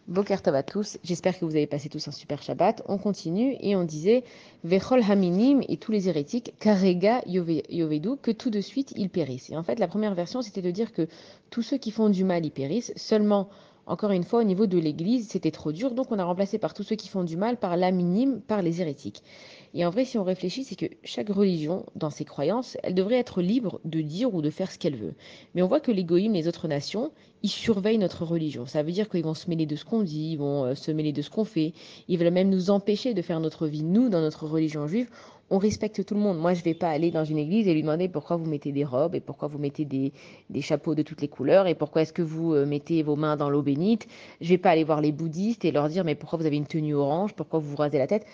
Boker Tov à tous, j'espère que vous avez passé tous un super Shabbat. On continue et on disait Vechol Haminim et tous les hérétiques, Karega Yovedu, que tout de suite ils périssent. Et en fait, la première version c'était de dire que tous ceux qui font du mal ils périssent, seulement, encore une fois, au niveau de l'Église, c'était trop dur, donc on a remplacé par tous ceux qui font du mal, par l'aminim, par les hérétiques. Et en vrai, si on réfléchit, c'est que chaque religion, dans ses croyances, elle devrait être libre de dire ou de faire ce qu'elle veut. Mais on voit que les goïms, les autres nations, ils surveillent notre religion. Ça veut dire qu'ils vont se mêler de ce qu'on dit, ils vont se mêler de ce qu'on fait. Ils veulent même nous empêcher de faire notre vie. Nous, dans notre religion juive, on respecte tout le monde. Moi, je ne vais pas aller dans une église et lui demander pourquoi vous mettez des robes et pourquoi vous mettez des chapeaux de toutes les couleurs et pourquoi est-ce que vous mettez vos mains dans l'eau bénite. Je ne vais pas aller voir les bouddhistes et leur dire mais pourquoi vous avez une tenue orange, pourquoi vous vous rasez la tête.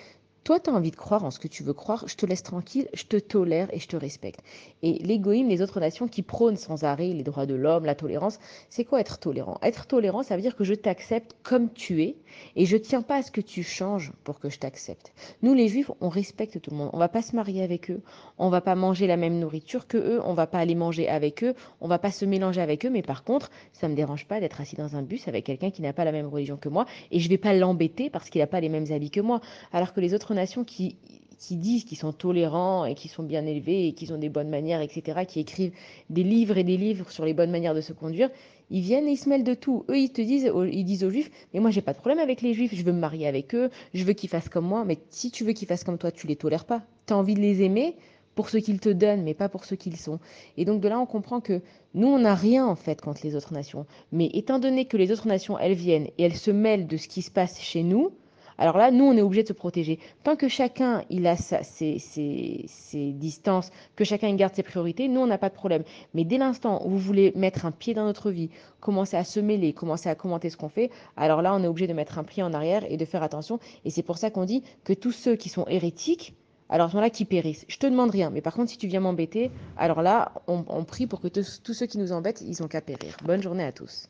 Toi, tu as envie de croire en ce que tu veux croire, je te laisse tranquille, je te tolère et je te respecte. Et l'égoïme, les autres nations qui prônent sans arrêt les droits de l'homme, la tolérance, c'est quoi être tolérant? Être tolérant, ça veut dire que je t'accepte comme tu es et je ne tiens pas à ce que tu changes pour que je t'accepte. Nous, les juifs, on respecte tout le monde. On ne va pas se marier avec eux, on ne va pas manger la même nourriture que eux, on ne va pas aller manger avec eux, on ne va pas se mélanger avec eux, mais par contre, ça ne me dérange pas d'être assis dans un bus avec quelqu'un qui n'a pas la même religion que moi et je ne vais pas l'embêter parce qu'il n'a pas les mêmes habits que moi. Alors que les autres nations qui disent qu'ils sont tolérants et qui sont bien élevés et qu'ils ont des bonnes manières, etc., qui écrivent des livres et des livres sur les bonnes manières de se conduire, ils viennent et ils se mêlent de tout. Eux, ils disent aux juifs, mais moi, j'ai pas de problème avec les juifs, je veux me marier avec eux, je veux qu'ils fassent comme moi, mais si tu veux qu'ils fassent comme toi, tu les tolères pas. Tu as envie de les aimer pour ce qu'ils te donnent, mais pas pour ce qu'ils sont. Et donc de là, on comprend que nous, on n'a rien en fait contre les autres nations. Mais étant donné que les autres nations, elles viennent et elles se mêlent de ce qui se passe chez nous, alors là, nous, on est obligé de se protéger. Tant que chacun il a ses distances, que chacun il garde ses priorités, nous, on n'a pas de problème. Mais dès l'instant où vous voulez mettre un pied dans notre vie, commencer à se mêler, commencer à commenter ce qu'on fait, alors là, on est obligé de mettre un pied en arrière et de faire attention. Et c'est pour ça qu'on dit que tous ceux qui sont hérétiques, alors sont là qui périssent. Je te demande rien, mais par contre, si tu viens m'embêter, alors là, on prie pour que tous ceux qui nous embêtent, ils ont qu'à périr. Bonne journée à tous.